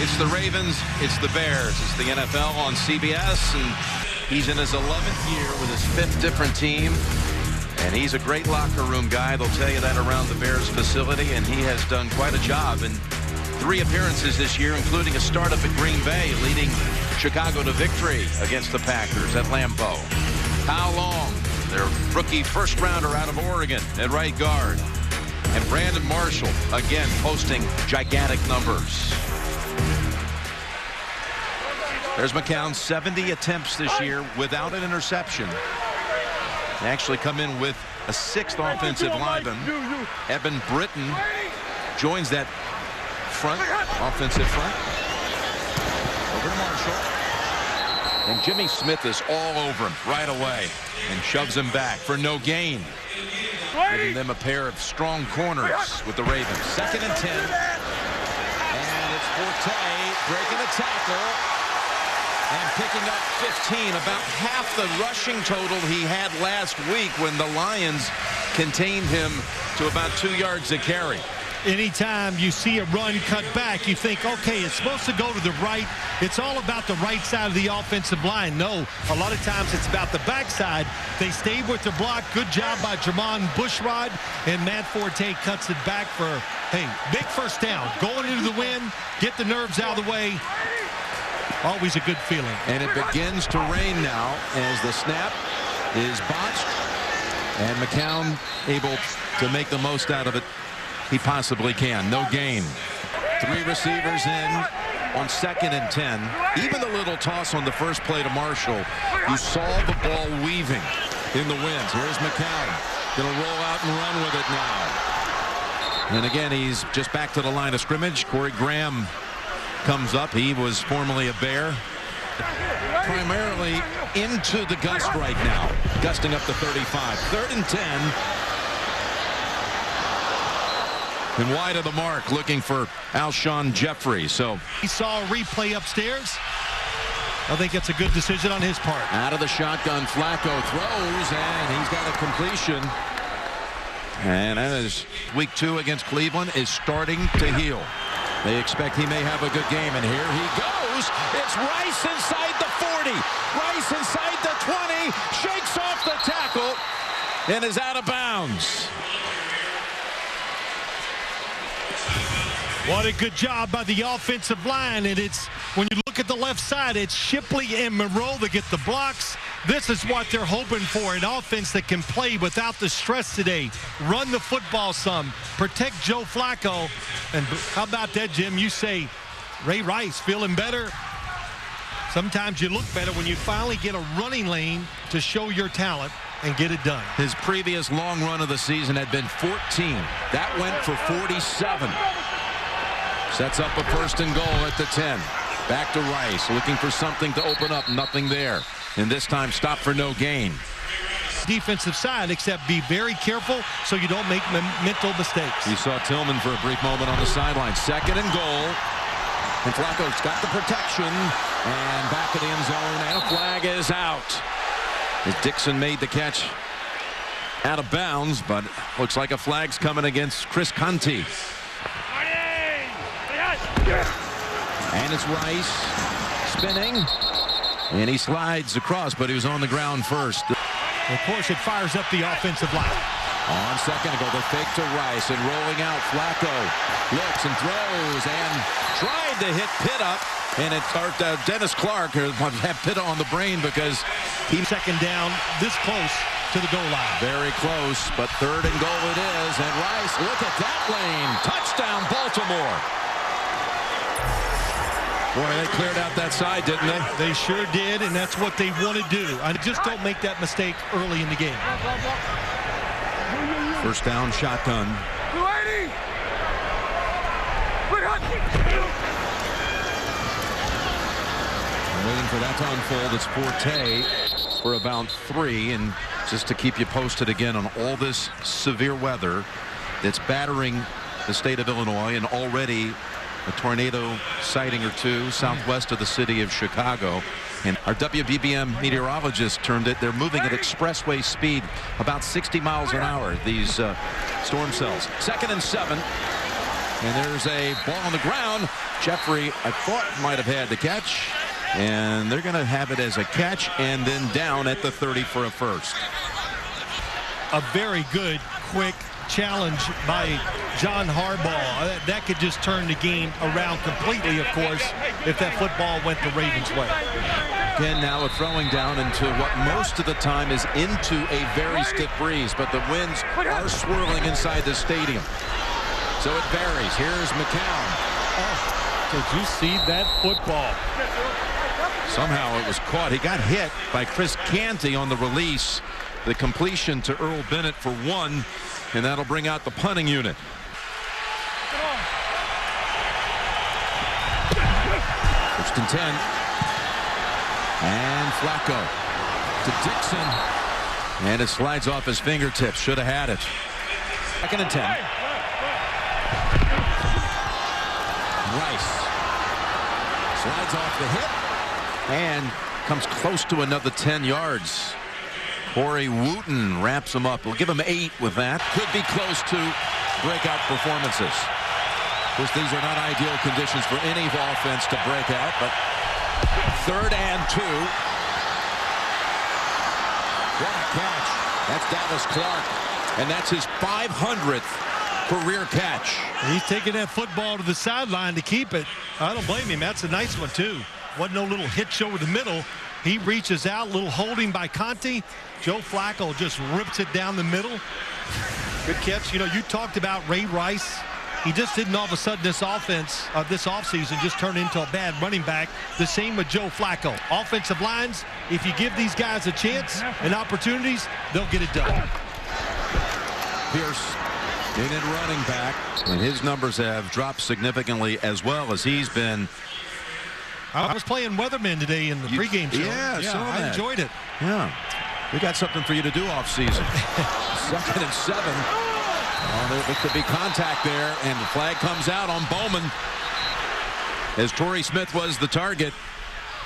It's the Ravens, it's the Bears, it's the NFL on CBS, and he's in his 11th year with his 5th different team. And he's a great locker room guy. They'll tell you that around the Bears facility, and he has done quite a job in 3 appearances this year, including a start up at Green Bay, leading Chicago to victory against the Packers at Lambeau. How Long, their rookie first rounder out of Oregon at right guard. And Brandon Marshall, again, posting gigantic numbers. There's McCown, 70 attempts this year without an interception. They actually come in with a 6th offensive lineman. Evan Britton joins that front, offensive front. Over to Marshall. And Jimmy Smith is all over him right away and shoves him back for no gain. Giving them a pair of strong corners with the Ravens. 2nd and 10. And it's Forte breaking the tackle. And picking up 15, about half the rushing total he had last week when the Lions contained him to about 2 yards a carry. Anytime you see a run cut back, you think, okay, it's supposed to go to the right. It's all about the right side of the offensive line. No, a lot of times it's about the backside. They stayed with their block. Good job by Jermon Bushrod. And Matt Forte cuts it back for, hey, big first down. Going into the wind, get the nerves out of the way. Always a good feeling. And it begins to rain now as the snap is botched. And McCown able to make the most out of it he possibly can. No gain. 3 receivers in on 2nd and 10. Even the little toss on the first play to Marshall, you saw the ball weaving in the winds. Here's McCown. Going to roll out and run with it now. And again, he's just back to the line of scrimmage. Corey Graham comes up. He was formerly a Bear. Primarily into the gust right now. Gusting up to 35. 3rd and 10. And wide of the mark, looking for Alshon Jeffrey. So he saw a replay upstairs. I think it's a good decision on his part. Out of the shotgun, Flacco throws, and he's got a completion. And as week 2 against Cleveland is starting to heal. They expect he may have a good game, and here he goes. It's Rice inside the 40. Rice inside the 20. Shakes off the tackle and is out of bounds. What a good job by the offensive line. And it's, when you look at the left side, it's Shipley and Moreau that get the blocks. This is what they're hoping for, an offense that can play without the stress today. Run the football some. Protect Joe Flacco. And how about that, Jim? You say, Ray Rice feeling better? Sometimes you look better when you finally get a running lane to show your talent and get it done. His previous long run of the season had been 14. That went for 47. Sets up a 1st and goal at the 10. Back to Rice, looking for something to open up. Nothing there. And this time stop for no gain. Defensive side, except be very careful so you don't make mental mistakes. You saw Tillman for a brief moment on the sideline. 2nd and goal. And Flacco's got the protection. And back of the end zone. And a flag is out. As Dixon made the catch out of bounds, but looks like a flag's coming against Chris Conti. And it's Rice spinning, and he slides across, but he was on the ground first. Of course, it fires up the offensive line. On 2nd and goal, the fake to Rice, and rolling out, Flacco looks and throws, and tried to hit Pitta, and it's Dennis Clark had Pitta on the brain because he 2nd down this close to the goal line. Very close, but 3rd and goal it is, and Rice, look at that lane, touchdown Baltimore. Boy, they cleared out that side, didn't they? They sure did, and that's what they want to do. I just don't make that mistake early in the game. 1st down, shotgun. Waiting for that to unfold. It's Forte for about 3, and just to keep you posted again on all this severe weather that's battering the state of Illinois, and already a tornado sighting or 2 southwest of the city of Chicago. And our WBBM meteorologist termed it, they're moving at expressway speed, about 60 miles an hour, these storm cells. 2nd and 7. And there's a ball on the ground. Jeffrey, I thought, might have had the catch. And they're going to have it as a catch and then down at the 30 for a first. A very good, quick challenge by John Harbaugh. That could just turn the game around completely, of course, if that football went the Ravens' way. Again, now a throwing down into what most of the time is into a very stiff breeze, but the winds are swirling inside the stadium. So it varies. Here's McCown. Oh, did you see that football? Somehow it was caught. He got hit by Chris Canty on the release. The completion to Earl Bennett for 1, and that'll bring out the punting unit. First and 10. And Flacco to Dixon. And it slides off his fingertips. Should have had it. Second and 10. Rice slides off the hip and comes close to another 10 yards. Corey Wooten wraps him up. We'll give him 8 with that. Could be close to breakout performances. Of course, these are not ideal conditions for any offense to break out, but 3rd and 2. What a catch. That's Dallas Clark, and that's his 500th career catch. He's taking that football to the sideline to keep it. I don't blame him. That's a nice one, too. Wasn't no little hitch over the middle. He reaches out, little holding by Conte. Joe Flacco just rips it down the middle. Good catch. You know, you talked about Ray Rice. He just didn't all of a sudden this offense, this offseason, just turn into a bad running back. The same with Joe Flacco. Offensive lines, if you give these guys a chance and opportunities, they'll get it done. Pierce in at running back, and his numbers have dropped significantly as well as he's been. I was playing Weatherman today in the pregame show. Yeah, I enjoyed it. Yeah, we got something for you to do off season. 2nd and 7. Oh, there could be contact there, and the flag comes out on Bowman as Torrey Smith was the target.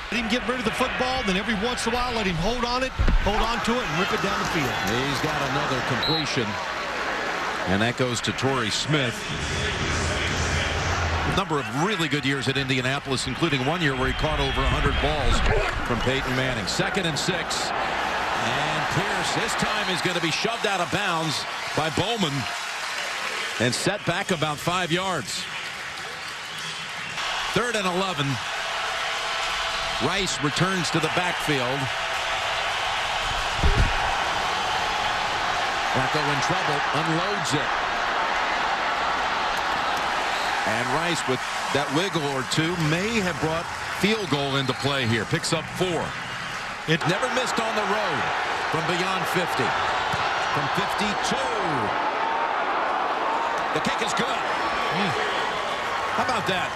Let him get rid of the football, then every once in a while let him hold on to it, and rip it down the field. He's got another completion, and that goes to Torrey Smith. A number of really good years at Indianapolis, including one year where he caught over 100 balls from Peyton Manning. 2nd and 6. And Pierce this time is going to be shoved out of bounds by Bowman and set back about 5 yards. 3rd and 11. Rice returns to the backfield. Flacco in trouble, unloads it. And Rice, with that wiggle or two, may have brought field goal into play here. Picks up 4. It never missed on the road from beyond 50. From 52. The kick is good. How about that?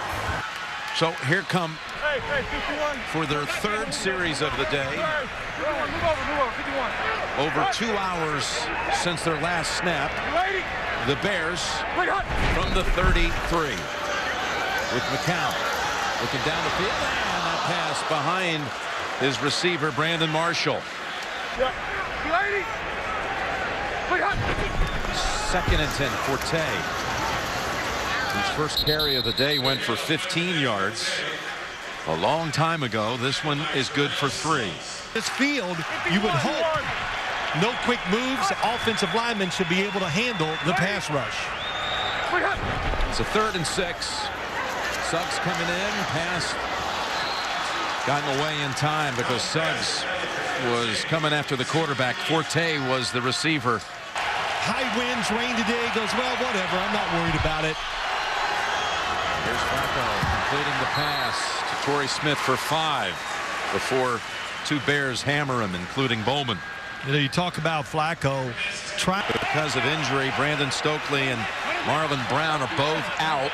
So here come, for their 3rd series of the day. Over 2 hours since their last snap. The Bears from the 33 with McCown looking down the field, and that pass behind his receiver Brandon Marshall. 2nd and 10. Forte, his first carry of the day, went for 15 yards a long time ago. This one is good for 3. This field, you would hope, no quick moves. Offensive linemen should be able to handle the pass rush. It's a 3rd and 6. Suggs coming in. Pass gotten away in time because Suggs was coming after the quarterback. Forte was the receiver. High winds, rain today. Goes, well, whatever. I'm not worried about it. Here's Flacco completing the pass to Torrey Smith for 5 before 2 Bears hammer him, including Bowman. You know, you talk about Flacco. Because of injury, Brandon Stokely and Marlon Brown are both out.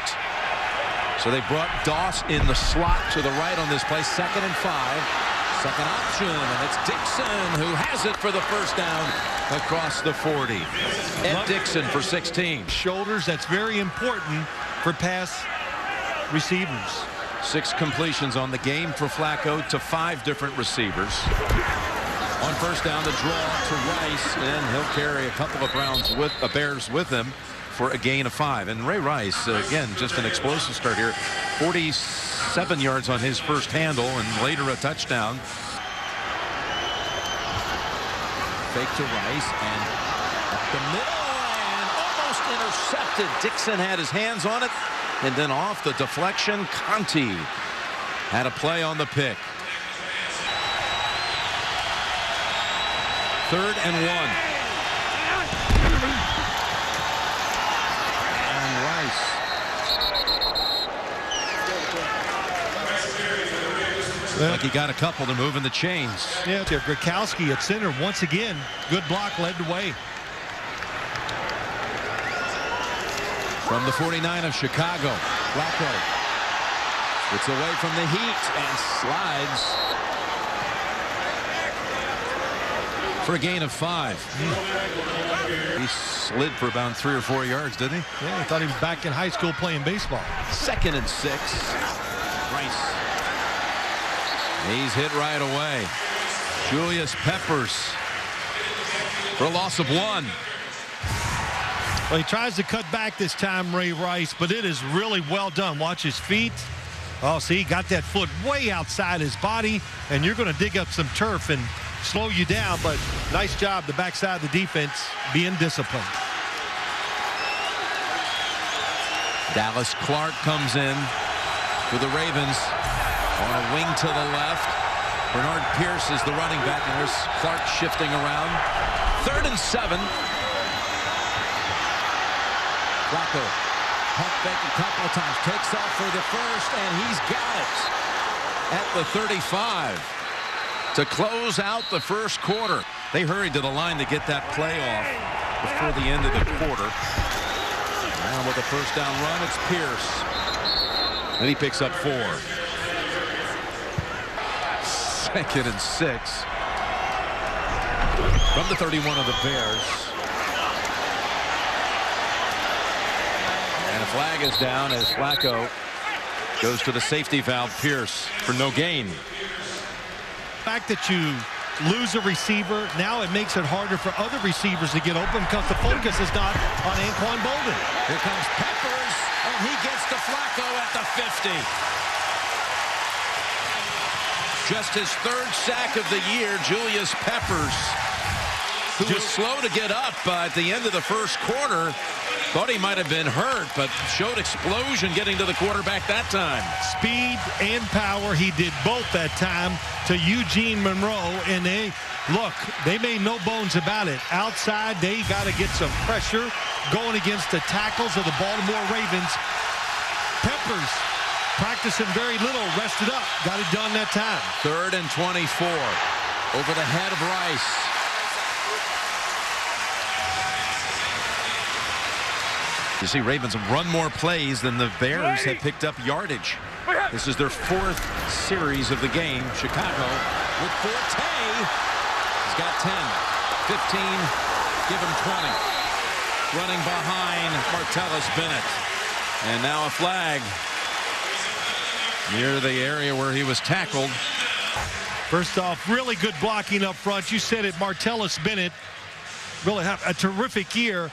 So they brought Doss in the slot to the right on this play. 2nd and 5. Second option, and it's Dixon who has it for the first down across the 40. Ed Dixon for 16. Shoulders, that's very important for pass receivers. 6 completions on the game for Flacco to 5 different receivers. On first down, the draw to Rice, and he'll carry a couple of Bears with him. for a gain of 5. And Ray Rice, again, just an explosive start here. 47 yards on his first handle and later a touchdown. Fake to Rice and up the middle and almost intercepted. Dixon had his hands on it, and then off the deflection, Conti had a play on the pick. 3rd and 1. And Rice. Like he got a couple to move in the chains. Yeah, Gronkowski at center once again. Good block led the way. From the 49 of Chicago, Flacco gets away from the heat and slides for a gain of 5. He slid for about 3 or 4 yards, didn't he? Yeah, I thought he was back in high school playing baseball. 2nd and 6. Rice. He's hit right away. Julius Peppers for a loss of 1. Well, he tries to cut back this time, Ray Rice, but it is really well done. Watch his feet. Oh, see, he got that foot way outside his body, and you're going to dig up some turf and slow you down, but nice job, the backside of the defense being disciplined. Dallas Clark comes in for the Ravens on a wing to the left. Bernard Pierce is the running back, and there's Clark shifting around. 3rd and 7. Flacco, pump fake a couple of times, takes off for the first, and he's got it at the 35 to close out the first quarter. They hurried to the line to get that play off before the end of the quarter. Now with a first down run, it's Pierce. And he picks up 4. 2nd and 6. From the 31 of the Bears. And a flag is down as Flacco goes to the safety valve, Pierce, for no gain. The fact that you lose a receiver, now it makes it harder for other receivers to get open because the focus is not on Anquan Bolden. Here comes Peppers, and he gets to Flacco at the 50. Just his 3rd sack of the year, Julius Peppers, who was slow to get up at the end of the first quarter. Thought he might have been hurt, but showed explosion getting to the quarterback that time. Speed and power, he did both that time to Eugene Monroe, and they made no bones about it. Outside, they got to get some pressure going against the tackles of the Baltimore Ravens. Peppers practicing very little, rested up, got it done that time. 3rd and 24, over the head of Rice. You see, Ravens have run more plays than the Bears have picked up yardage. This is their 4th series of the game. Chicago with Forte. He's got 10, 15, give him 20. Running behind Martellus Bennett. And now a flag near the area where he was tackled. First off, really good blocking up front. You said it, Martellus Bennett really had a terrific year.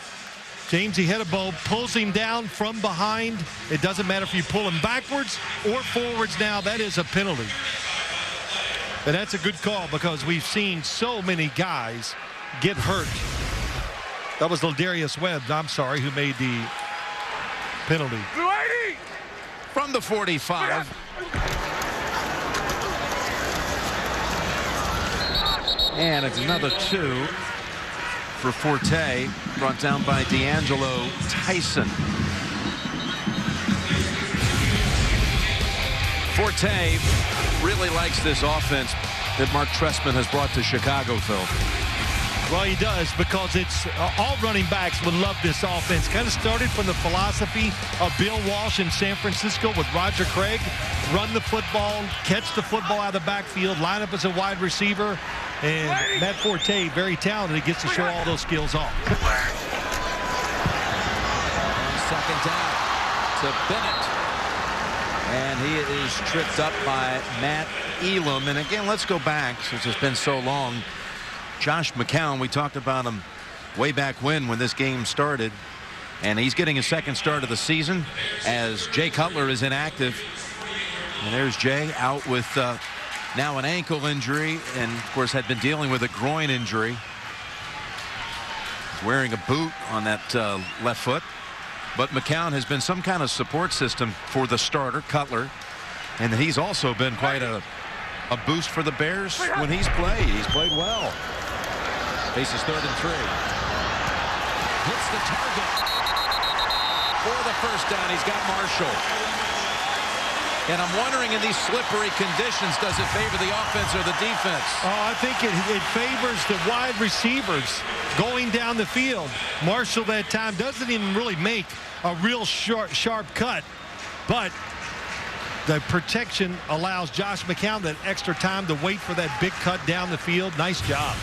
James Ihedebo pulls him down from behind. It doesn't matter if you pull him backwards or forwards now. That is a penalty. And that's a good call because we've seen so many guys get hurt. That was Ladarius Webb, I'm sorry, who made the penalty. From the 45. And it's another 2 for Forte, brought down by D'Angelo Tyson. Forte really likes this offense that Mark Trestman has brought to Chicago, Phil. Well, he does, because it's all running backs would love this offense. Kind of started from the philosophy of Bill Walsh in San Francisco with Roger Craig. Run the football, catch the football out of the backfield, line up as a wide receiver. And Matt Forte, very talented. He gets to show all those skills off. 2nd down to Bennett. And he is tripped up by Matt Elam. And again, let's go back, since it's been so long. Josh McCown, we talked about him way back when this game started. And he's getting his second start of the season as Jay Cutler is inactive. And there's Jay out with now an ankle injury, and of course had been dealing with a groin injury. He's wearing a boot on that left foot. But McCown has been some kind of support system for the starter, Cutler. And he's also been quite a boost for the Bears when he's played. He's played well. Faces 3rd and 3. Hits the target. For the first down, he's got Marshall. And I'm wondering, in these slippery conditions, does it favor the offense or the defense? Oh, I think it favors the wide receivers going down the field. Marshall that time doesn't even really make a real sharp cut, but the protection allows Josh McCown that extra time to wait for that big cut down the field. Nice job.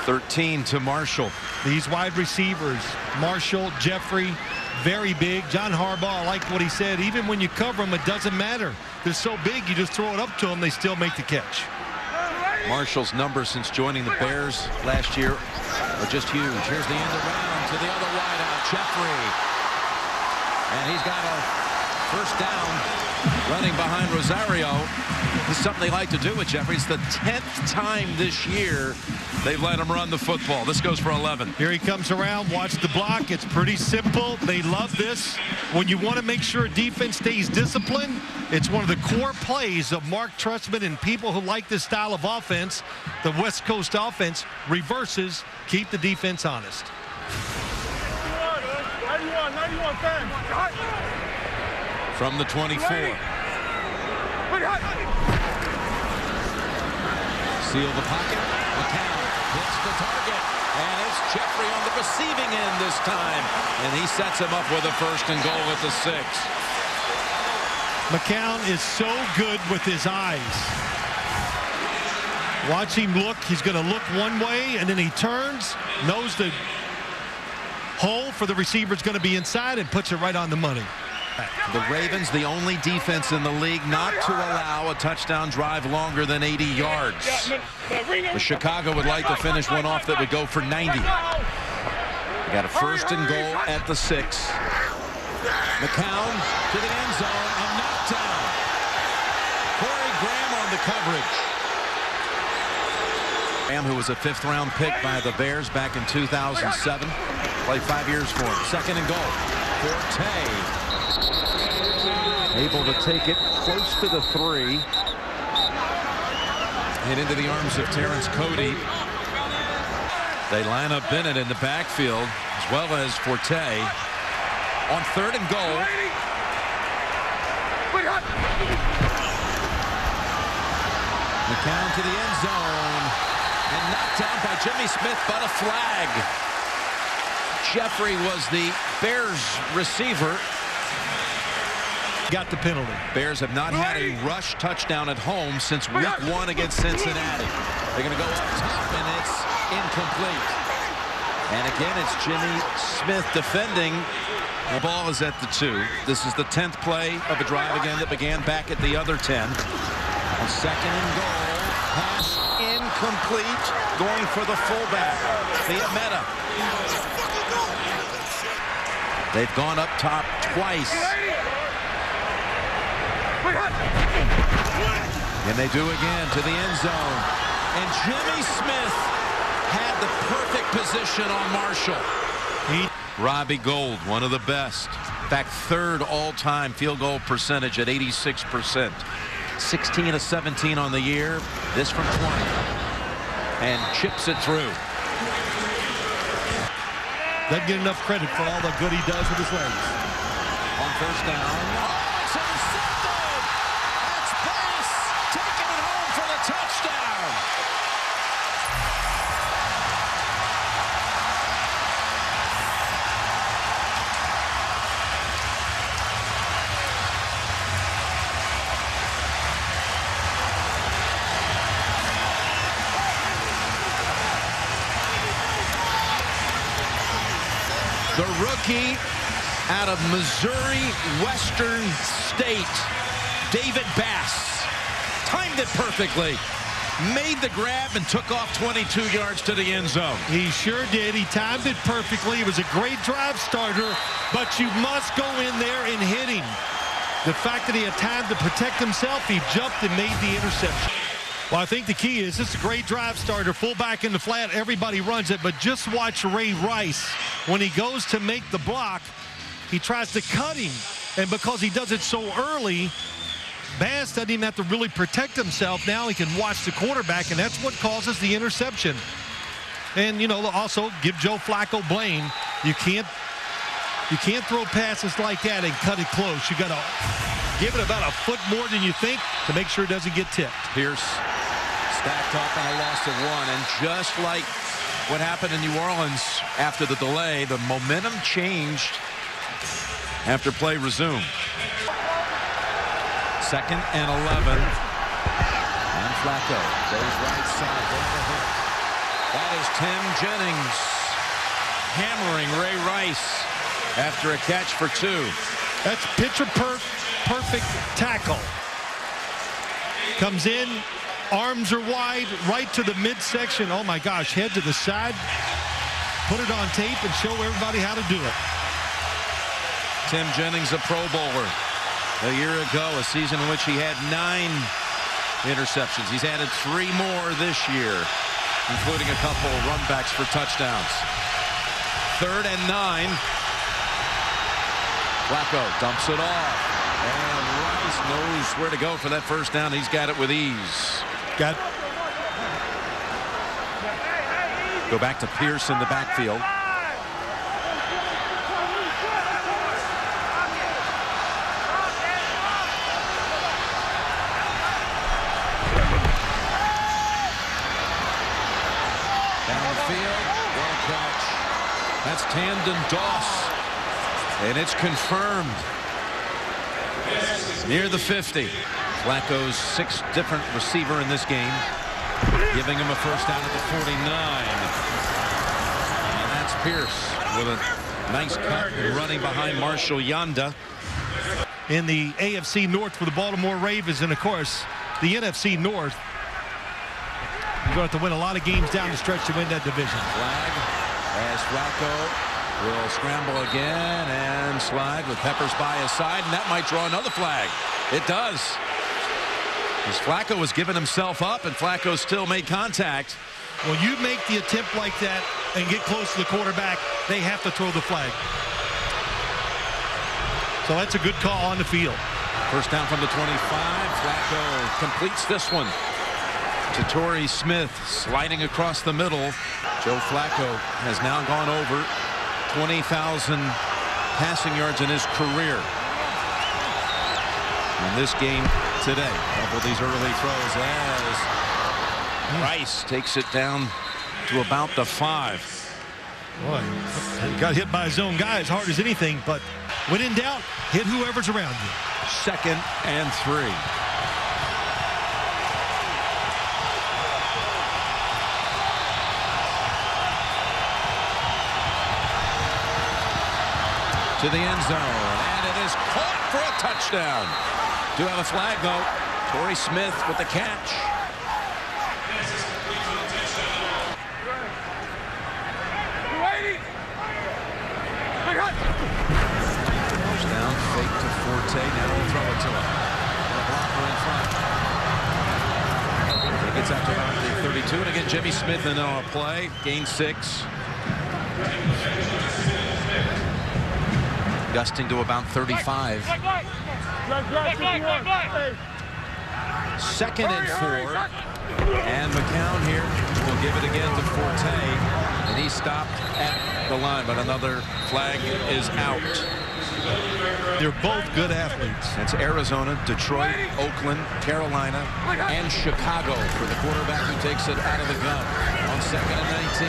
13 to Marshall. These wide receivers, Marshall, Jeffrey, very big. John Harbaugh, I like what he said. Even when you cover them, it doesn't matter. They're so big, you just throw it up to them, they still make the catch. Marshall's numbers since joining the Bears last year are just huge. Here's the end around to the other wideout, Jeffrey. And he's got a first down running behind Rosario. This is something they like to do with Jeffrey. It's the 10th time this year they've let him run the football. This goes for 11. Here he comes around. Watch the block. It's pretty simple. They love this. When you want to make sure a defense stays disciplined, it's one of the core plays of Mark Trestman and people who like this style of offense. The West Coast offense reverses, keep the defense honest. 91 fans. From the 24. Seal the pocket. McCown hits the target. And it's Jeffrey on the receiving end this time. And he sets him up with a 1st and goal at the 6. McCown is so good with his eyes. Watch him look. He's going to look one way, and then he turns, knows the hole for the receiver is going to be inside, and puts it right on the money. The Ravens, the only defense in the league not to allow a touchdown drive longer than 80 yards. The Chicago would like to finish one off that would go for 90. They got a 1st and goal at the 6. McCown to the end zone and knocked down. Corey Graham on the coverage. Graham, who was a 5th-round pick by the Bears back in 2007. Played 5 years for him. 2nd and goal. Forte. Able to take it close to the 3. And into the arms of Terrence Cody. They line up Bennett in the backfield, as well as Forte. On 3rd and goal. McCown to the end zone. And knocked down by Jimmy Smith, but a flag. Jeffrey was the Bears receiver. Got the penalty. Bears have not had a rush touchdown at home since week 1 against Cincinnati. They're going to go up top, and it's incomplete. And again, it's Jimmy Smith defending. The ball is at the 2. This is the 10th play of a drive again that began back at the other 10. On 2nd and goal. Pass incomplete. Going for the fullback. Meta. They've gone up top twice. And they do again to the end zone. And Jimmy Smith had the perfect position on Marshall. Robbie Gould, one of the best. In fact, 3rd all-time field goal percentage at 86%. 16 of 17 on the year. This from 20. And chips it through. Doesn't get enough credit for all the good he does with his legs. On 1st down. The rookie out of Missouri Western State, David Bass, timed it perfectly. made the grab and took off 22 yards to the end zone. He sure did. He timed it perfectly. It was a great drive starter, but you must go in there and hit him. The fact that he had time to protect himself, he jumped and made the interception. Well, I think the key is this is a great drive starter, fullback in the flat, everybody runs it, but just watch Ray Rice. When he goes to make the block, he tries to cut him, and because he does it so early, Bass doesn't even have to really protect himself. Now he can watch the quarterback, and that's what causes the interception. And, you know, also give Joe Flacco blame. You can't throw passes like that and cut it close. You got to give it about a foot more than you think to make sure it doesn't get tipped. Pierce stacked up and a loss of 1. And just like what happened in New Orleans after the delay, the momentum changed after play resumed. 2nd and 11. And Flacco goes right side. That is Tim Jennings hammering Ray Rice after a catch for 2. That's picture perfect tackle. Comes in, arms are wide, right to the midsection. Oh my gosh, head to the side. Put it on tape and show everybody how to do it. Tim Jennings, a Pro Bowler a year ago, a season in which he had 9 interceptions. He's added 3 more this year, including a couple runbacks for touchdowns. 3rd and 9. Flacco dumps it off. And Rice knows where to go for that first down. He's got it with ease. Go back to Pierce in the backfield. Downfield, well catch. That's Tandon Doss. And it's confirmed. Near the 50. Flacco's 6th different receiver in this game, giving him a first down at the 49. And that's Pierce with a nice cut and running behind Marshall Yanda. In the AFC North for the Baltimore Ravens, and of course the NFC North, you're going to have to win a lot of games down the stretch to win that division. Flag as Flacco will scramble again and slide with Peppers by his side, and that might draw another flag. It does. As Flacco was giving himself up, and Flacco still made contact. Well, you make the attempt like that and get close to the quarterback, they have to throw the flag. So that's a good call on the field. First down from the 25. Flacco completes this one to Torrey Smith, sliding across the middle. Joe Flacco has now gone over 20,000 passing yards in his career. In this game today, a couple of these early throws as Rice takes it down to about the 5. Boy, he got hit by his own guy as hard as anything, but when in doubt, hit whoever's around you. 2nd and 3. To the end zone, and it is caught for a touchdown. Do have a flag though. Torrey Smith with the catch. Touchdown, fake to Forte. Now we'll throw it to him. And a blocker in front. He gets out to about the 32, and again Jimmy Smith in on a play. Gain 6. Gusting to about 35. 2nd and 4. And McCown here will give it again to Forte. And he stopped at the line, but another flag is out. They're both good athletes. It's Arizona, Detroit, Oakland, Carolina, and Chicago for the quarterback who takes it out of the gun on 2nd and 19.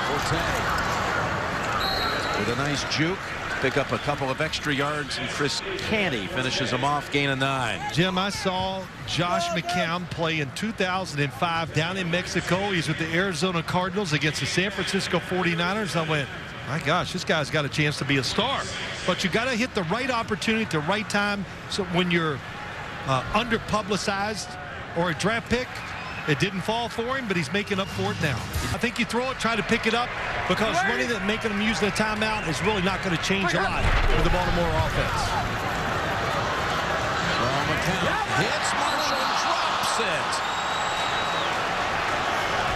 Forte with a nice juke. Pick up a couple of extra yards, and Chris Canty finishes him off, gain of 9. Jim, I saw Josh McCown play in 2005 down in Mexico. He's with the Arizona Cardinals against the San Francisco 49ers. I went, my gosh, this guy's got a chance to be a star. But you got to hit the right opportunity at the right time. So when you're under-publicized or a draft pick, It didn't fall for him, but he's making up for it now. I think you throw it, try to pick it up, because running it and making them use the timeout is really not going to change a lot for the Baltimore offense. Well, McCown hits Marshall, drops it.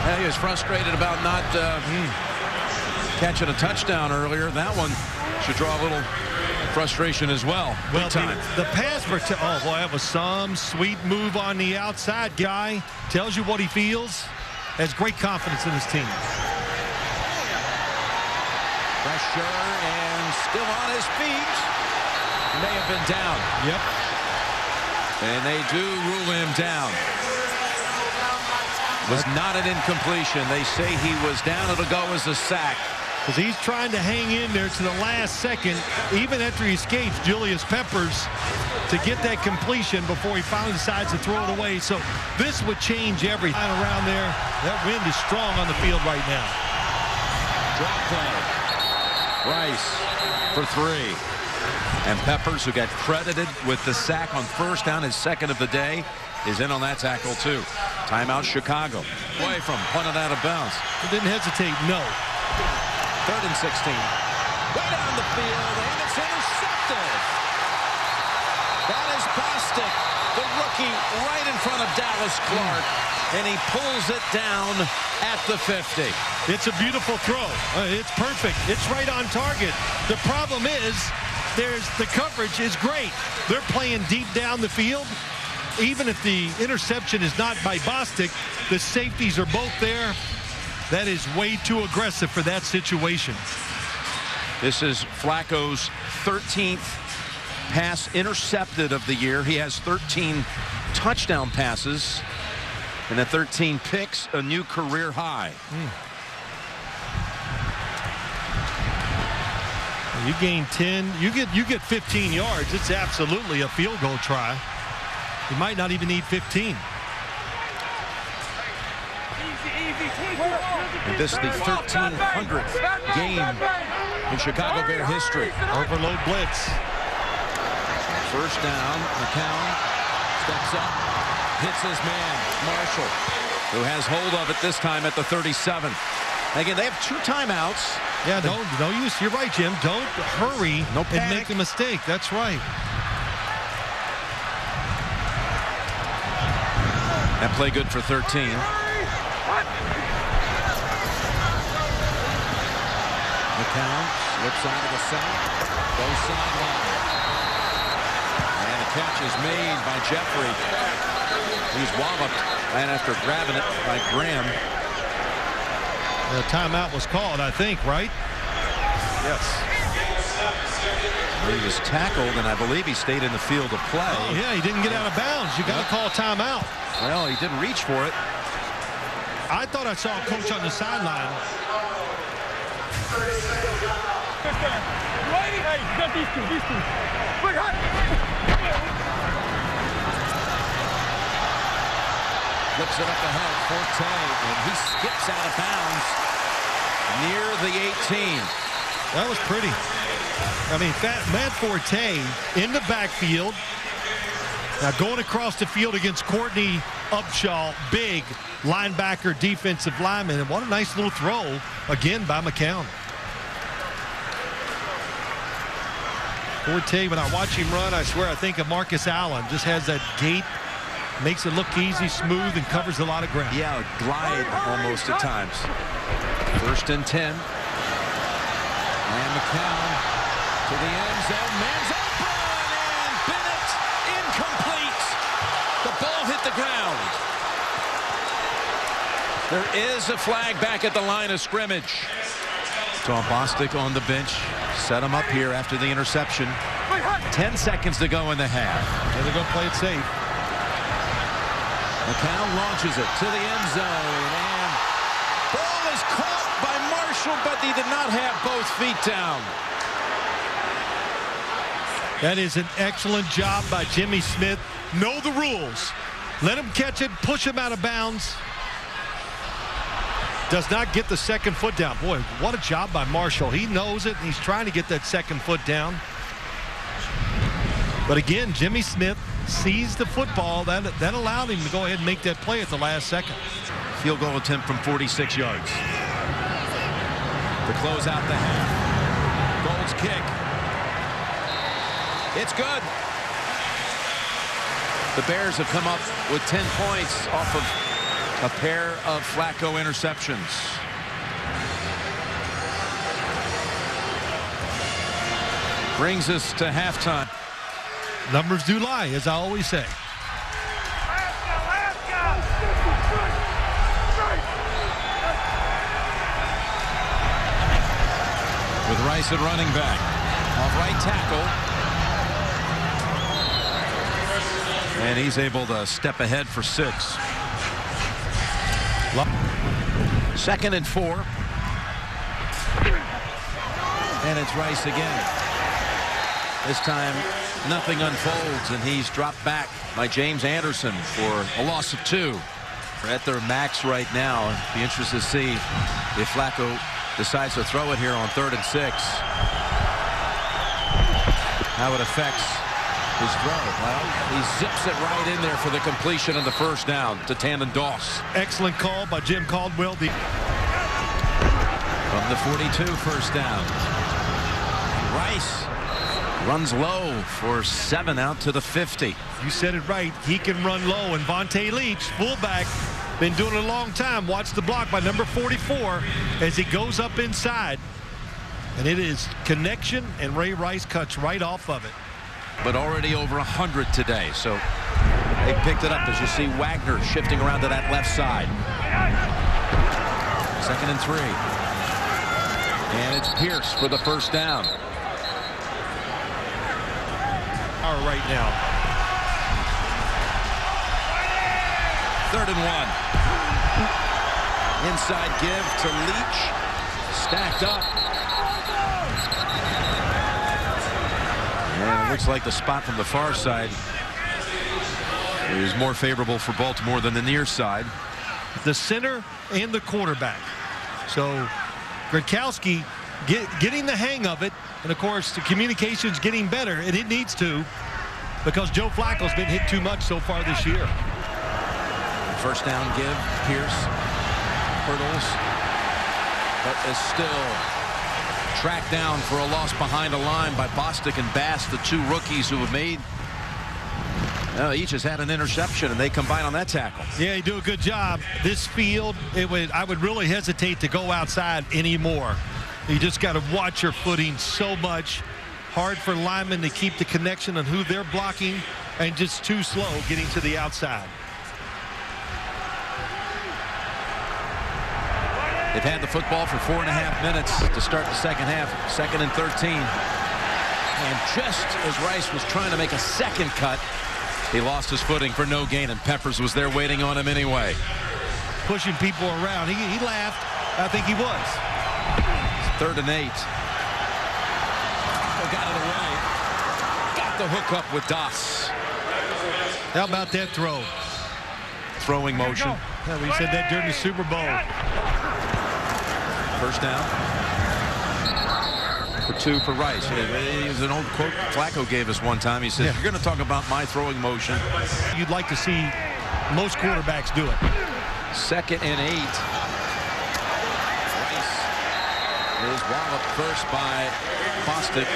Yeah, he was frustrated about not catching a touchdown earlier. That one should draw a little frustration as well. Well, Big time. the pass for oh boy, that was some sweet move on the outside. Guy tells you what he feels. Has great confidence in his team. Pressure and still on his feet. He may have been down. Yep. And they do rule him down. Was not an incompletion. They say he was down. It'll go as a sack. Because he's trying to hang in there to the last second, even after he escapes Julius Peppers, to get that completion before he finally decides to throw it away. So this would change everything around there. That wind is strong on the field right now. Drop play. Rice for 3. And Peppers, who got credited with the sack on first down, his second of the day, is in on that tackle too. Timeout Chicago. Away from punted out of bounds. He didn't hesitate, no. 3rd and 16. Way down the field, and it's intercepted. That is Bostic, the rookie, right in front of Dallas Clark, and he pulls it down at the 50. It's a beautiful throw. It's perfect. It's right on target. The problem is, the coverage is great. They're playing deep down the field. Even if the interception is not by Bostic, the safeties are both there. That is way too aggressive for that situation. This is Flacco's 13th pass intercepted of the year. He has 13 touchdown passes and at 13 picks, a new career high. You gain 10, you get 15 yards. It's absolutely a field goal try. You might not even need 15. And this is the 1300th game in Chicago Bear history. Overload blitz. First down, McCown steps up, hits his man, Marshall, who has hold of it this time at the 37. Again, they have 2 timeouts. Yeah, no use. You're right, Jim. Don't hurry and make a mistake. That's right. That play good for 13. McCown slips out of the sack, goes sideline. And the catch is made by Jeffrey. He's walloped right after grabbing it by Graham. The timeout was called, I think, right? Yes. He was tackled, and I believe he stayed in the field of play. Oh, yeah, he didn't get out of bounds. You got to call timeout. Well, he didn't reach for it. I thought I saw a coach on the sideline. Flips it up ahead, Forte, and he skips out of bounds near the 18. That was pretty. I mean, Matt Forte in the backfield. Now going across the field against Courtney Upshaw, big linebacker, defensive lineman. And what a nice little throw, again, by McCown. Forte, when I watch him run, I swear I think of Marcus Allen. Just has that gait, makes it look easy, smooth, and covers a lot of ground. Yeah, glide almost at times. 1st and 10. And McCown to the end zone. Man's open, and Bennett incomplete. The ball hit the ground. There is a flag back at the line of scrimmage. Tom Bostic on the bench. Set him up here after the interception. 10 seconds to go in the half. And they're going to play it safe. McCown launches it to the end zone, and ball is caught by Marshall, but he did not have both feet down. That is an excellent job by Jimmy Smith. Know the rules. Let him catch it, push him out of bounds. Does not get the second foot down. Boy, what a job by Marshall. He knows it, and he's trying to get that second foot down. But again, Jimmy Smith seized the football. That allowed him to go ahead and make that play at the last second. Field goal attempt from 46 yards. To close out the half. Gold's kick. It's good. The Bears have come up with 10 points off of a pair of Flacco interceptions. Brings us to halftime. Numbers do lie, as I always say. With Rice at running back. Off right tackle. And he's able to step ahead for 6. 2nd and 4. And it's Rice again. This time, nothing unfolds, and he's dropped back by James Anderson for a loss of 2. They're at their max right now. Be interested to see if Flacco decides to throw it here on 3rd and 6. How it affects his throw. Well, he zips it right in there for the completion of the first down to Tandon Doss. Excellent call by Jim Caldwell. From the 42, first down. Rice runs low for 7 out to the 50. You said it right. He can run low. And Vontae Leach, fullback, been doing it a long time. Watch the block by number 44 as he goes up inside. And it is connection, and Ray Rice cuts right off of it. But already over 100 today. So they picked it up as you see Wagner shifting around to that left side. 2nd and 3. And it's Pierce for the first down. Right now. 3rd and 1. Inside give to Leach. Stacked up. And it looks like the spot from the far side is more favorable for Baltimore than the near side. The center and the quarterback. So Gronkowski getting the hang of it. And, of course, the communication's getting better, and it needs to, because Joe Flacco's been hit too much so far this year. First down give. Pierce hurdles, but is still tracked down for a loss behind a line by Bostic and Bass, the 2 rookies who have made. Each has had an interception, and they combine on that tackle. Yeah, they do a good job. This field, I would really hesitate to go outside anymore. You just got to watch your footing so much. Hard for linemen to keep the connection on who they're blocking, and just too slow getting to the outside. They've had the football for 4.5 minutes to start the second half. 2nd and 13. And just as Rice was trying to make a second cut, he lost his footing for no gain, and Peppers was there waiting on him anyway. Pushing people around. He laughed. I think he was. 3rd and 8. Got it away. Got the hook up with Doss. How about that throw? Throwing motion. Yeah, we said that during the Super Bowl. First down. For 2 for Rice. It was an old quote Flacco gave us one time. He said, "You're going to talk about my throwing motion." You'd like to see most quarterbacks do it. 2nd and 8. Rice is walloped first by Bostic,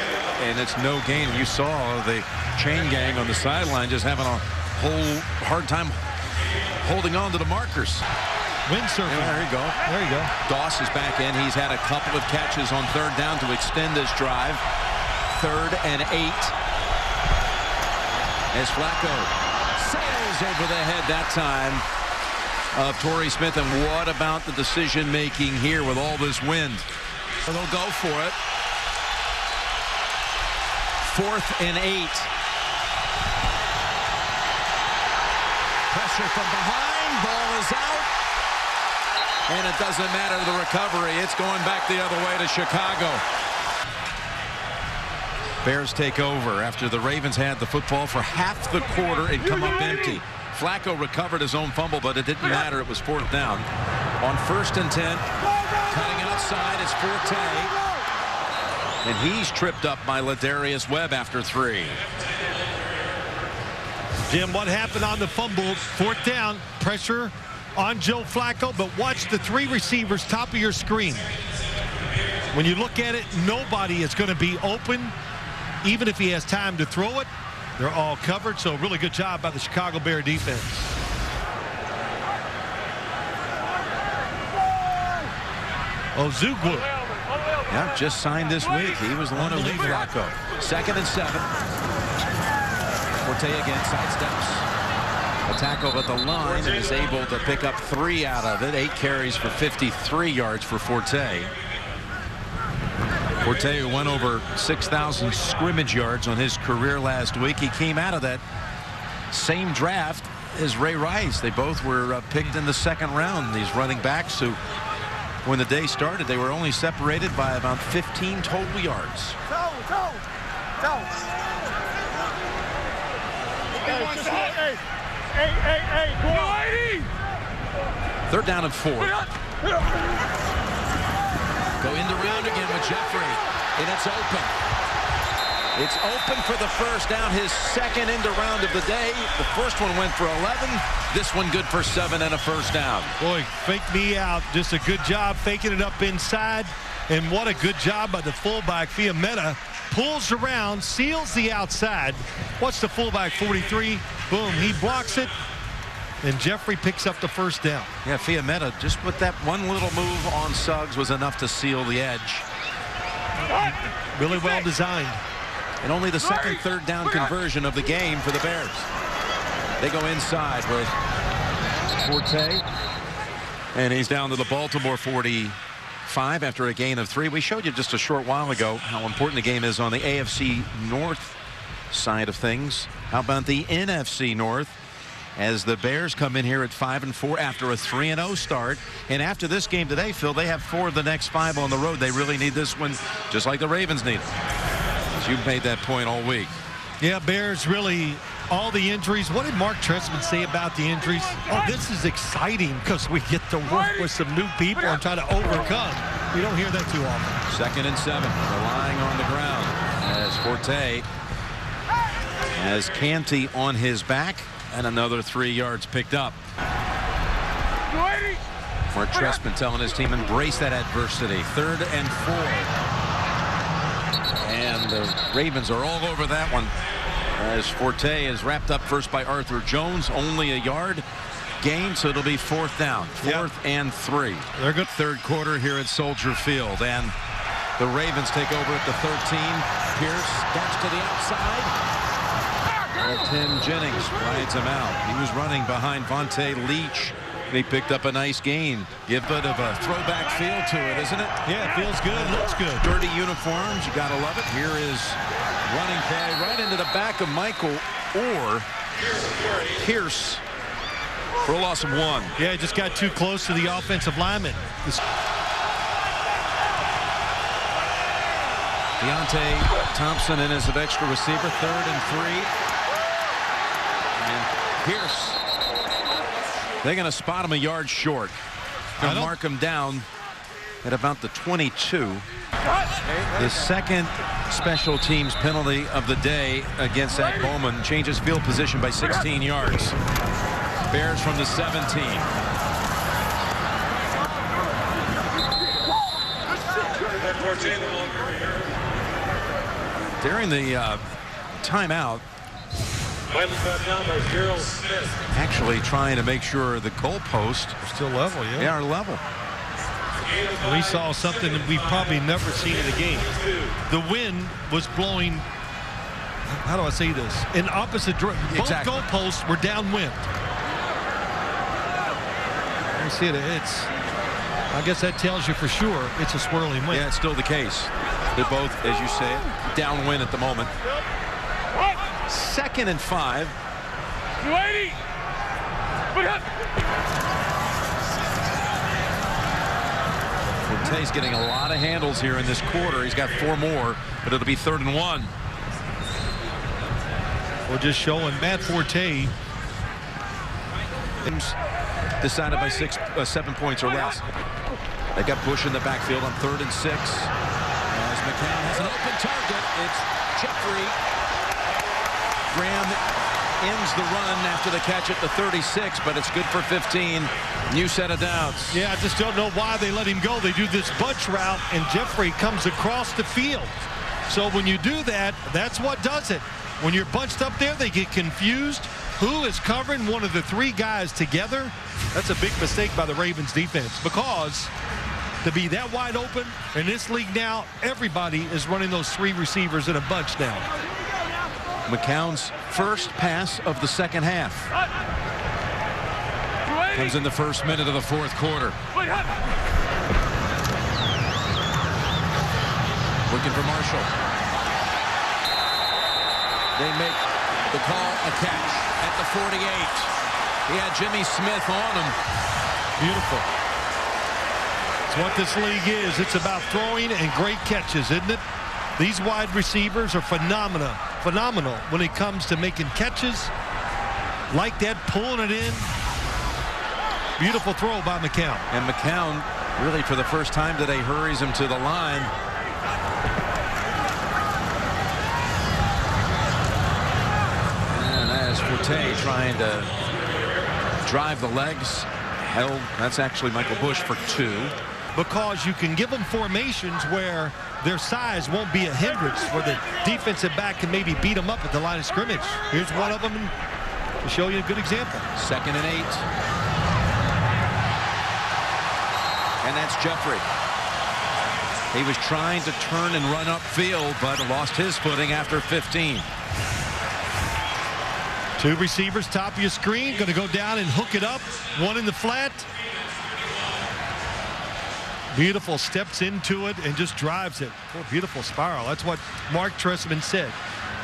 and it's no gain. You saw the chain gang on the sideline just having a whole hard time holding on to the markers. Windsurfing. Yeah, there you go. There you go. Doss is back in. He's had a couple of catches on 3rd down to extend this drive. 3rd and 8. As Flacco sails over the head that time of Torrey Smith. And what about the decision making here with all this wind? So they'll go for it. 4th and 8. Pressure from behind. Ball is out. And it doesn't matter the recovery. It's going back the other way to Chicago. Bears take over after the Ravens had the football for half the quarter and come up empty. Flacco recovered his own fumble, but it didn't matter. It was 4th down. On 1st and 10, cutting outside is Forte. And he's tripped up by Ladarius Webb after 3. Jim, what happened on the fumble? Fourth down, pressure on Joe Flacco, but watch the three receivers top of your screen. When you look at it, nobody is going to be open. Even if he has time to throw it, they're all covered. So really good job by the Chicago Bear defense. Ozugwu. Yeah, just signed this week. He was the one who lead Flacco. 2nd and 7. Forte again, sidesteps. A tackle at the line and is able to pick up 3 out of it. 8 carries for 53 yards for Forte. Forte, who went over 6,000 scrimmage yards on his career last week. He came out of that same draft as Ray Rice. They both were picked in the 2nd round. These running backs who, when the day started, they were only separated by about 15 total yards. Third down and 4. Go in the round again with Jeffrey, and it's open. It's open for the first down, his 2nd into round of the day. The first one went for 11. This one good for 7 and a first down. Boy, fake me out. Just a good job faking it up inside. And what a good job by the fullback, Fiametta. Pulls around, seals the outside. Watch the fullback, 43. Boom, he blocks it. And Jeffrey picks up the first down. Yeah, Fiametta, just with that one little move on Suggs was enough to seal the edge. Really well designed. And only the 2nd third down conversion of the game for the Bears. They go inside with Forte. And he's down to the Baltimore 45 after a gain of 3. We showed you just a short while ago how important the game is on the AFC North side of things. How about the NFC North? As the Bears come in here at 5-4 after a 3-0 start. And after this game today, Phil, they have 4 of the next 5 on the road. They really need this one just like the Ravens need it. As you've made that point all week. Yeah, Bears really, all the injuries. What did Mark Trestman say about the injuries? Oh, this is exciting because we get to work with some new people and try to overcome. We don't hear that too often. 2nd and 7, relying on the ground as Forte has Canty on his back. And another 3 yards picked up. Mark Trestman telling his team embrace that adversity. 3rd and 4. And the Ravens are all over that one. As Forte is wrapped up first by Arthur Jones. Only a yard gain, so it'll be 4th down. 4th and 3. They're good. 3rd quarter here at Soldier Field. And the Ravens take over at the 13. Pierce starts to the outside. Tim Jennings rides him out. He was running behind Vontae Leach. And he picked up a nice gain. Give a bit of a throwback feel to it, isn't it? Yeah, it feels good. Looks good. Dirty uniforms. You got to love it. Here is running play right into the back of Michael or Pierce for a loss of 1. Yeah, just got too close to the offensive lineman. Deontay Thompson in as an extra receiver. 3rd and 3. And Pierce, they're going to spot him a yard short. Going to mark him down at about the 22. The 2nd special teams penalty of the day against Zach Bowman changes field position by 16 yards. Bears from the 17. During the timeout, actually trying to make sure the goalposts are still level, yeah. They are level. We saw something that we've probably never seen in a game. The wind was blowing, how do I say this, in opposite direction. Both goalposts were downwind. You see it, I guess that tells you for sure it's a swirling wind. Yeah, it's still the case. They're both, as you say, downwind at the moment. 2nd and 5. Forte's getting a lot of handles here in this quarter. He's got 4 more, but it'll be 3rd and 1. We're just showing Matt Forte. Decided by 7 points or less. They got Bush in the backfield on 3rd and 6. As McCown has an open target, it's Jeffrey. Graham ends the run after the catch at the 36, but it's good for 15. New set of downs. Yeah, I just don't know why they let him go. They do this bunch route, and Jeffrey comes across the field. So when you do that, that's what does it. When you're bunched up there, they get confused. Who is covering one of the three guys together? That's a big mistake by the Ravens defense, because to be that wide open in this league now, everybody is running those three receivers in a bunch now. McCown's first pass of the second half comes in the first minute of the fourth quarter. Looking for Marshall. They make the call a catch at the 48. He had Jimmy Smith on him. Beautiful. It's what this league is. It's about throwing and great catches, isn't it? These wide receivers are phenomenal when it comes to making catches like that, pulling it in. Beautiful throw by McCown. And McCown, really for the first time today, hurries him to the line. And as Forte trying to drive the legs, held. That's actually Michael Bush for 2. Because you can give them formations where their size won't be a hindrance, where the defensive back can maybe beat them up at the line of scrimmage. Here's one of them to show you a good example. 2nd and 8. And that's Jeffrey. He was trying to turn and run upfield, but lost his footing after 15. Two receivers, top of your screen, going to go down and hook it up. One in the flat. Beautiful, steps into it and just drives it. Oh, beautiful spiral. That's what Mark Trestman said.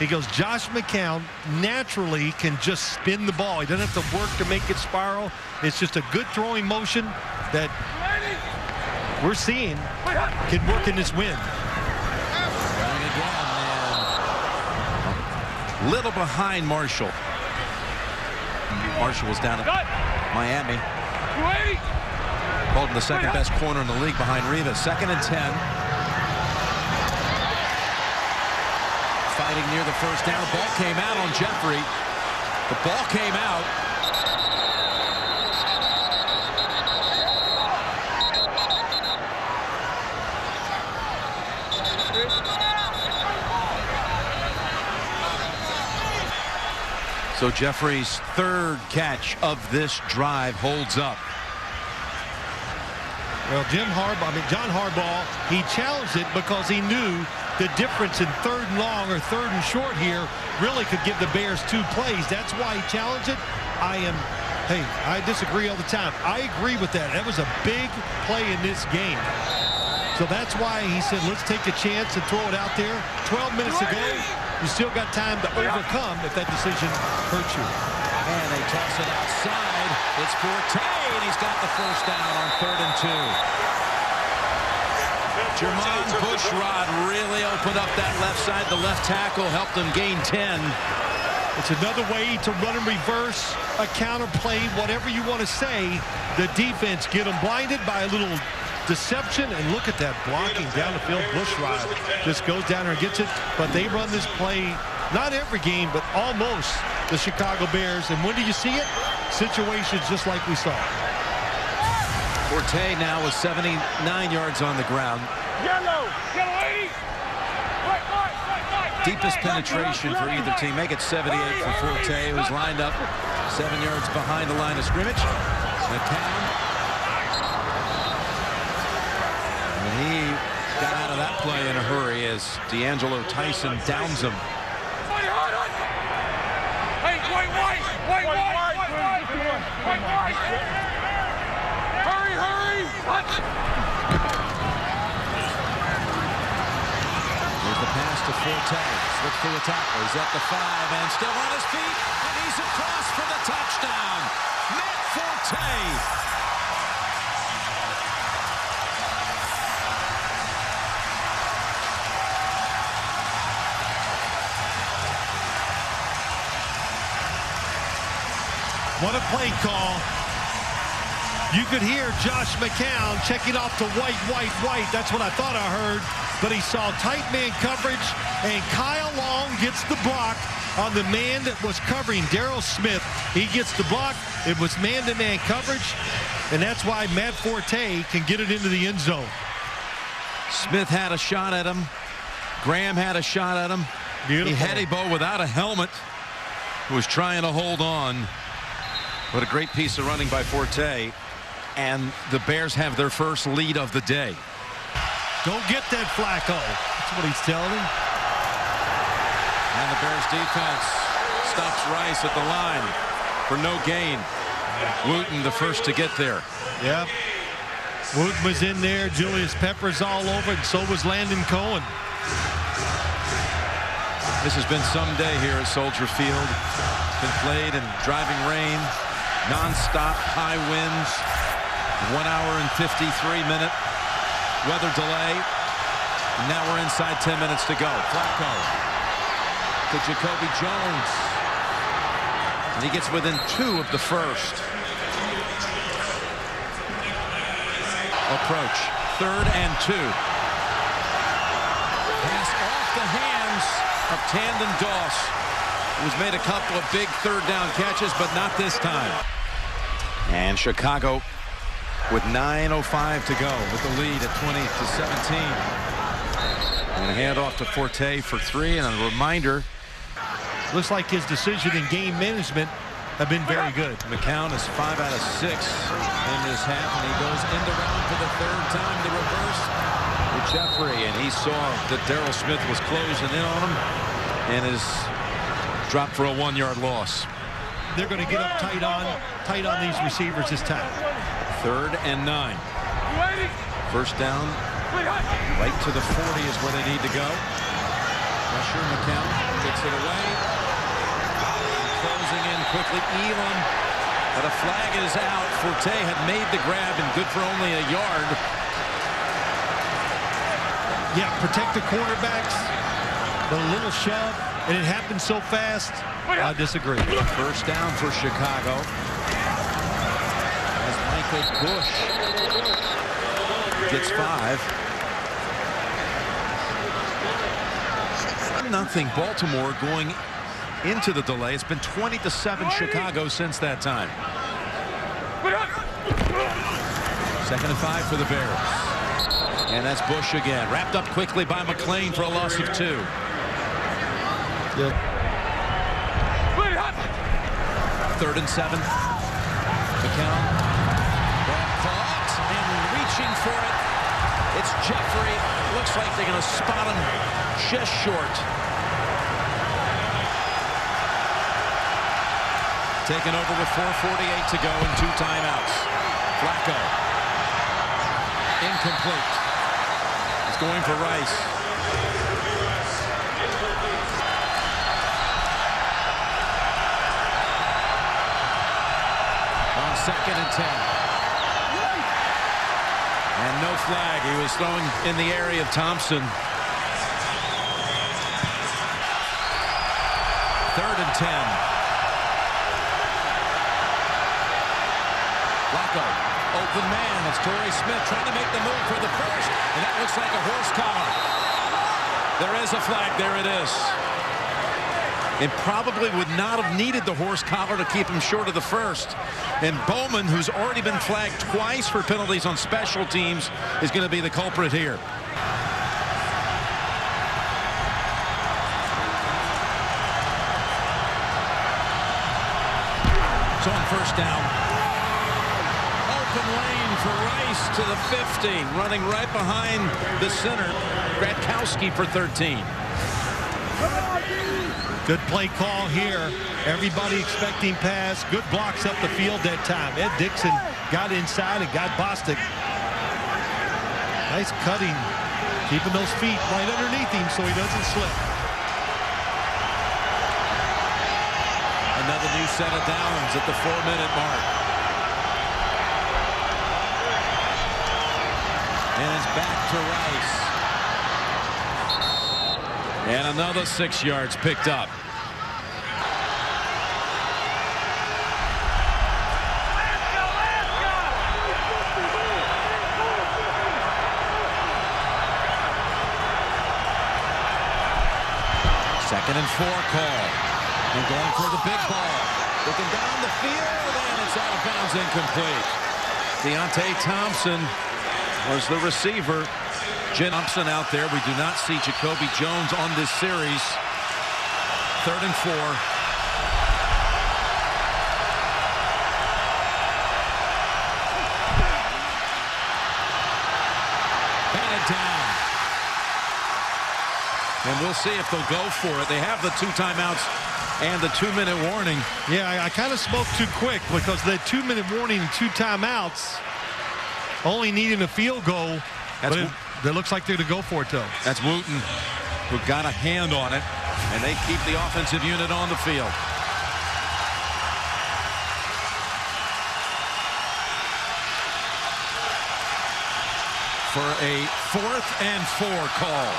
He goes, Josh McCown naturally can just spin the ball. He doesn't have to work to make it spiral. It's just a good throwing motion that we're seeing can work in this win. Running again, and little behind Marshall. Marshall was down at Miami. Called him the second best corner in the league behind Rivas. 2nd and 10. Fighting near the first down. Ball came out on Jeffrey. The ball came out. So Jeffrey's 3rd catch of this drive holds up. Well, John Harbaugh, he challenged it because he knew the difference in 3rd and long or 3rd and short here really could give the Bears 2 plays. That's why he challenged it. I disagree all the time. I agree with that. That was a big play in this game. So that's why he said, let's take a chance and throw it out there. 12 minutes ago, you still got time to overcome if that decision hurts you. And they toss it outside. It's Forte, and he's got the first down on 3rd and 2. Jermon Bushrod really opened up that left side. The left tackle helped him gain 10. It's another way to run and reverse, a counter play, whatever you want to say. The defense get them blinded by a little deception, and look at that blocking down the field. Bushrod just goes down there and gets it, but they run this play not every game, but almost, the Chicago Bears. And when do you see it? Situations just like we saw. Forte now with 79 yards on the ground. Deepest penetration for either team. Make it 78 for Forte, who's lined up 7 yards behind the line of scrimmage. McCown. And he got out of that play in a hurry as D'Angelo Tyson downs him. Here's the pass to Forte. Slips to the tackle. He's at the 5 and still on his feet. And he's across for the touchdown. Matt Forte. What a play call. You could hear Josh McCown checking off to White. That's what I thought I heard. But he saw tight man coverage, and Kyle Long gets the block. on the man that was covering Darryl Smith. He gets the block. It was man-to-man coverage, and that's why Matt Forte can get it into the end zone. Smith had a shot at him. Graham had a shot at him. Beautiful. Ihedibo without a helmet was trying to hold on. What a great piece of running by Forte. And the Bears have their first lead of the day. Don't get that, Flacco. That's what he's telling him. And the Bears defense stops Rice at the line for no gain. Wooten the first to get there. Yep. Wooten was in there. Julius Peppers all over it, and so was Landon Cohen. This has been some day here at Soldier Field. Been played in driving rain, non-stop high winds, 1 hour and 53-minute weather delay. And now we're inside 10 minutes to go. Flacco to Jacoby Jones. And he gets within 2 of the first. Approach. 3rd and 2. Pass off the hands of Tandon Doss, who's made a couple of big 3rd down catches, but not this time. And Chicago with 9:05 to go with the lead at 20-17. And a handoff to Forte for 3, and a reminder. Looks like his decision in game management have been very good. McCown is 5 out of 6 in this half, and he goes end around for the 3rd time. The reverse with Jeffrey, and he saw that Darryl Smith was closing in on him and is dropped for a 1-yard loss. They're going to get up tight on these receivers this time. 3rd and 9. First down, right to the 40 is where they need to go. Pressure, McCown takes it away. Closing in quickly, Elam, but a flag is out. Forte had made the grab and good for only a yard. Yeah, protect the quarterbacks. The little shove, and it happened so fast. I disagree. First down for Chicago. As Michael Bush gets 5. Nothing Baltimore going into the delay. It's been 20-7 Chicago since that time. 2nd and 5 for the Bears. And that's Bush again. Wrapped up quickly by McClain for a loss of 2. Yep. 3rd and 7. McCown. Ball caught and reaching for it. It's Jeffrey. Looks like they're going to spot him just short. Taken over with 4:48 to go and 2 timeouts. Flacco. Incomplete. He's going for Rice. On 2nd and 10. And no flag. He was throwing in the area of Thompson. 3rd and 10. Flacco, open man. It's Torrey Smith trying to make the move for the first. And that looks like a horse collar. There is a flag. There it is. And probably would not have needed the horse collar to keep him short of the first. And Bowman, who's already been flagged twice for penalties on special teams, is going to be the culprit here. So on first down. Open lane for Rice to the 50. Running right behind the center. Gradkowski for 13. Good play call here. Everybody expecting pass. Good blocks up the field that time. Ed Dixon got inside and got Bostic. Nice cutting. Keeping those feet right underneath him so he doesn't slip. Another new set of downs at the 4-minute mark. And it's back to Rice. And another 6 yards picked up. Second and 4 call. And going for the big ball. Looking down the field, and it's out of bounds, incomplete. Deontay Thompson was the receiver. Jen Thompson out there. We do not see Jacoby Jones on this series. 3rd and 4. Batted down. And we'll see if they'll go for it. They have the 2 timeouts and the 2-minute warning. Yeah, I kind of spoke too quick because the 2-minute warning and 2 timeouts, only needing a field goal. But it looks like they're to go for it, though. That's Wooten, who got a hand on it, and they keep the offensive unit on the field. For a 4th and 4 call.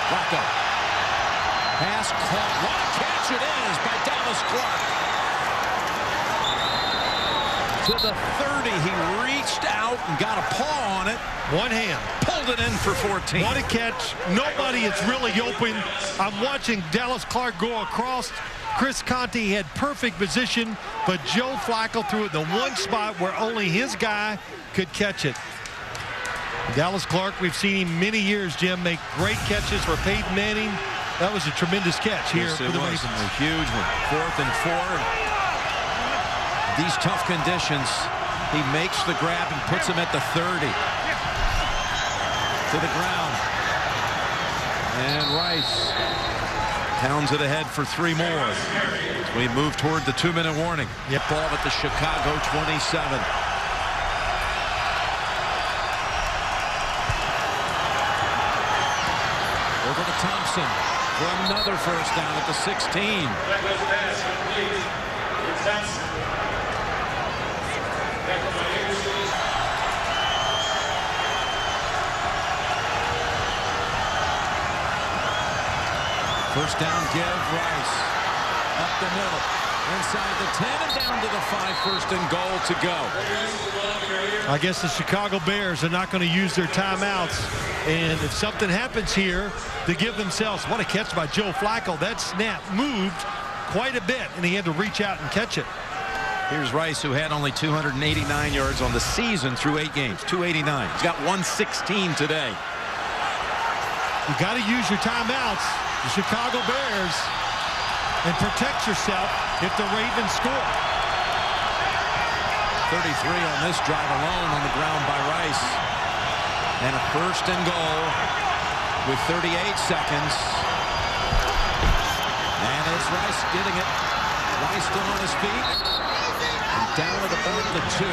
Flacco. Pass caught. What a catch it is by Dallas Clark. To the 30, he reached out and got a paw on it. One hand. Pulled it in for 14. What a catch. Nobody is really open. I'm watching Dallas Clark go across. Chris Conte had perfect position, but Joe Flacco threw it in the one spot where only his guy could catch it. Dallas Clark, we've seen him many years, Jim, make great catches for Peyton Manning. That was a tremendous catch here for the Ravens. A huge one. 4th and 4. These tough conditions, he makes the grab and puts him at the 30. To the ground. And Rice pounds it ahead for 3 more. As we move toward the 2-minute warning. Yep. Ball at the Chicago 27. Over to Thompson for another first down at the 16. First down give, Rice. Up the middle. Inside the 10 and down to the 5. 1st and goal to go. I guess the Chicago Bears are not going to use their timeouts. And if something happens here, to give themselves, what a catch by Joe Flacco. That snap moved quite a bit, and he had to reach out and catch it. Here's Rice, who had only 289 yards on the season through 8 games. 289. He's got 116 today. You got to use your timeouts, the Chicago Bears, and protect yourself if the Ravens score. 33 on this drive alone on the ground by Rice. And a 1st and goal with 38 seconds. And it's Rice getting it. Rice still on his feet. And down at about the 2.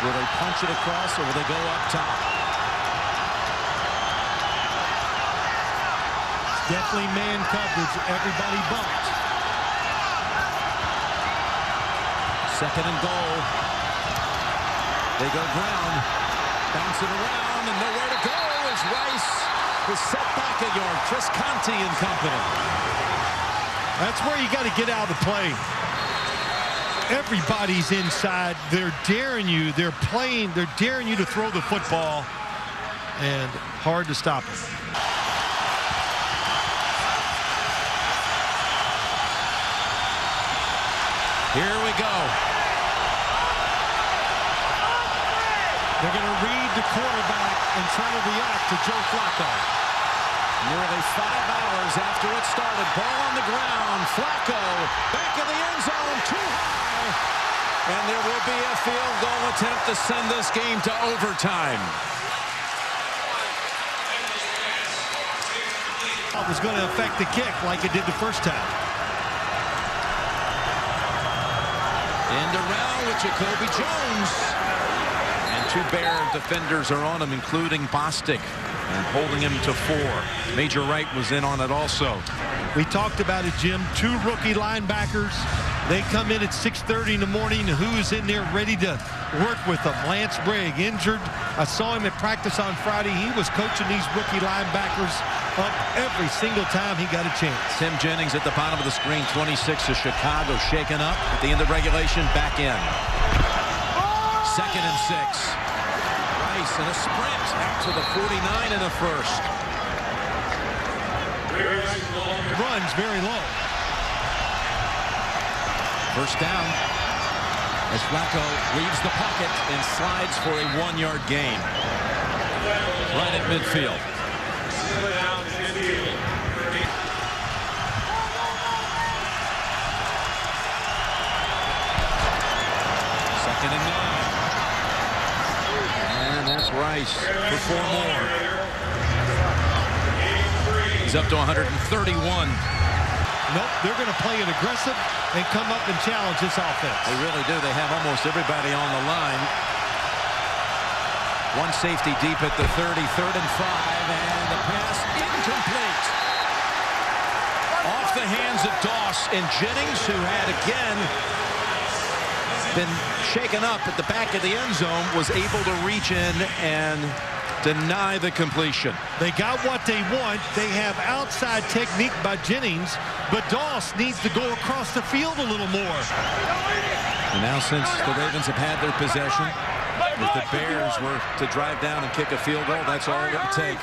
Will they punch it across or will they go up top? Definitely man coverage. Everybody bumped. 2nd and goal. They go ground. Bounce it around and nowhere to go as Rice is set back a yard. Chris Conte and company. That's where you got to get out of the play. Everybody's inside. They're daring you. They're playing. They're daring you to throw the football. And hard to stop it. Here we go. They're going to read the quarterback and try to react to Joe Flacco. Nearly 5 hours after it started. Ball on the ground. Flacco back in the end zone. Too high. And there will be a field goal attempt to send this game to overtime. It was going to affect the kick like it did the first time. And around with Jacoby Jones. And 2 Bear defenders are on him, including Bostic, and holding him to 4. Major Wright was in on it also. We talked about it, Jim. 2 rookie linebackers. They come in at 6:30 in the morning. Who's in there ready to work with them? Lance Bragg, injured. I saw him at practice on Friday. He was coaching these rookie linebackers up every single time he got a chance. Tim Jennings at the bottom of the screen. 26 of Chicago shaken up at the end of regulation. Back in. 2nd and 6. Rice in a sprint out to the 49 in the first. Runs very low. First down as Flacco leaves the pocket and slides for a 1-yard gain. Right at midfield. Second and 9. And that's Rice for 4 more. He's up to 131. Nope, they're going to play it aggressive and come up and challenge this offense. They really do. They have almost everybody on the line. One safety deep at the 30, 3rd and 5, and the pass incomplete. Off the hands of Doss, and Jennings, who had again been shaken up at the back of the end zone, was able to reach in and deny the completion. They got what they want. They have outside technique by Jennings, but Doss needs to go across the field a little more. And now since the Ravens have had their possession, if the Bears were to drive down and kick a field goal, that's all it would take.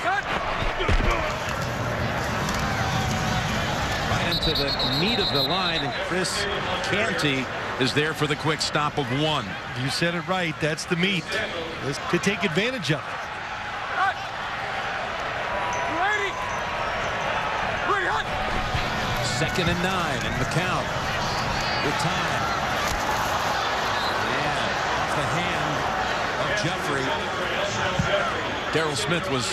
Right into the meat of the line, and Chris Canty is there for the quick stop of 1. You said it right. That's the meat. This could take advantage of it. Second and 9, and McCown with time. And off the hand of Jeffrey. Darrell Smith was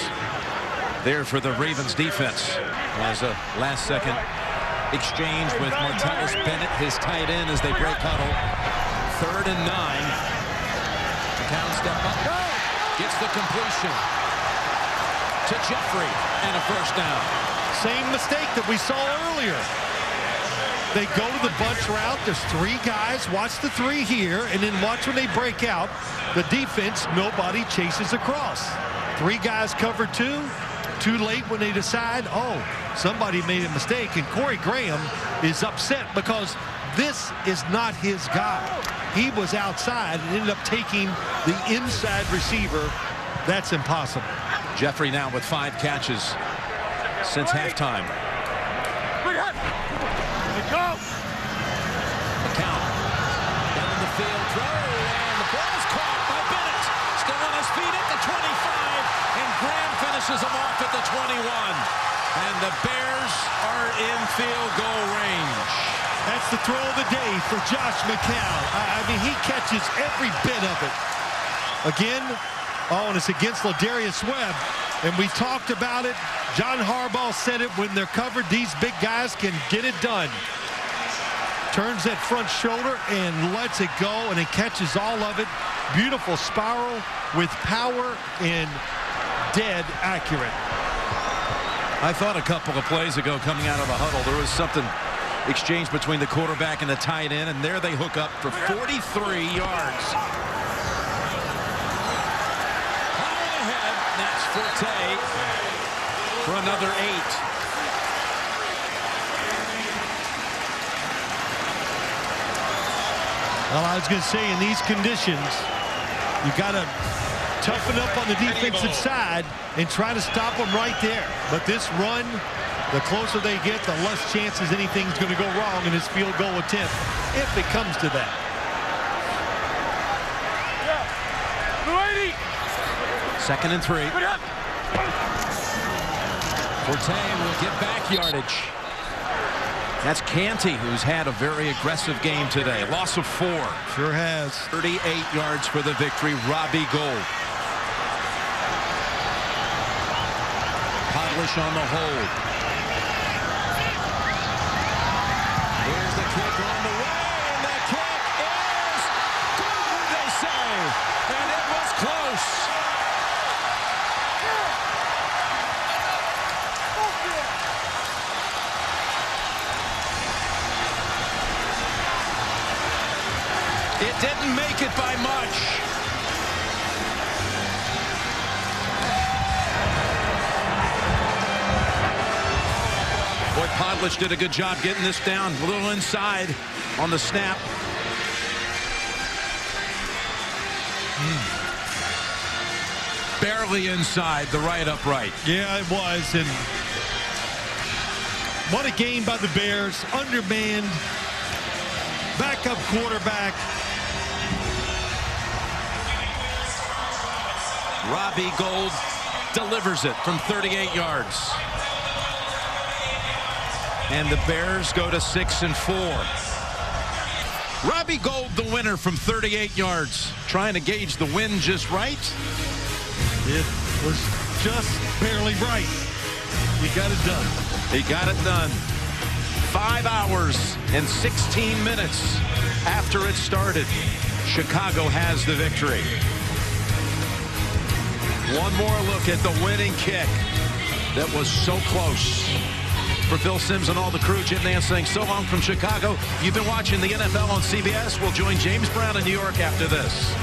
there for the Ravens defense as a last-second exchange with Martellus Bennett, his tight end, as they break huddle. 3rd and 9. McCown step up, gets the completion to Jeffrey, and a first down. Same mistake that we saw earlier. They go to the bunch route. There's 3 guys. Watch the 3 here, and then watch when they break out. The defense, nobody chases across. 3 guys cover 2. Too late when they decide, oh, somebody made a mistake. And Corey Graham is upset because this is not his guy. He was outside and ended up taking the inside receiver. That's impossible. Jeffrey now with 5 catches since halftime. McCown down in the field, throw, and the ball is caught by Bennett. Still on his feet at the 25, and Graham finishes him off at the 21. And the Bears are in field goal range. That's the throw of the day for Josh McCown. I mean, he catches every bit of it. Again, and it's against Ladarius Webb. And we talked about it. John Harbaugh said it, when they're covered, these big guys can get it done. Turns that front shoulder and lets it go, and it catches all of it. Beautiful spiral with power and dead accurate. I thought a couple of plays ago coming out of the huddle, there was something exchanged between the quarterback and the tight end, and there they hook up for 43 yards. Ahead, that's Forte for another 8. Well, I was going to say, in these conditions, you got to toughen up on the defensive side and try to stop them right there. But this run, the closer they get, the less chances anything's going to go wrong in this field goal attempt, if it comes to that. Second and 3. Forte will get back yardage. That's Canty, who's had a very aggressive game today. Loss of 4. Sure has. 38 yards for the victory. Robbie Gould. Podlish on the hold. Here's the kick on the way, and the kick is good, they say. And it was close. It didn't make it by much. Boy, Podlish did a good job getting this down. A little inside on the snap. barely inside the right upright. Yeah, it was. And what a game by the Bears. Undermanned. Backup quarterback. Robbie Gould delivers it from 38 yards. And the Bears go to 6-4. Robbie Gould, the winner from 38 yards. Trying to gauge the wind just right. It was just barely right. He got it done. He got it done. 5 hours and 16 minutes after it started. Chicago has the victory. One more look at the winning kick that was so close. For Phil Simms and all the crew, Jim Nance saying so long from Chicago. You've been watching the NFL on CBS. We'll join James Brown in New York after this.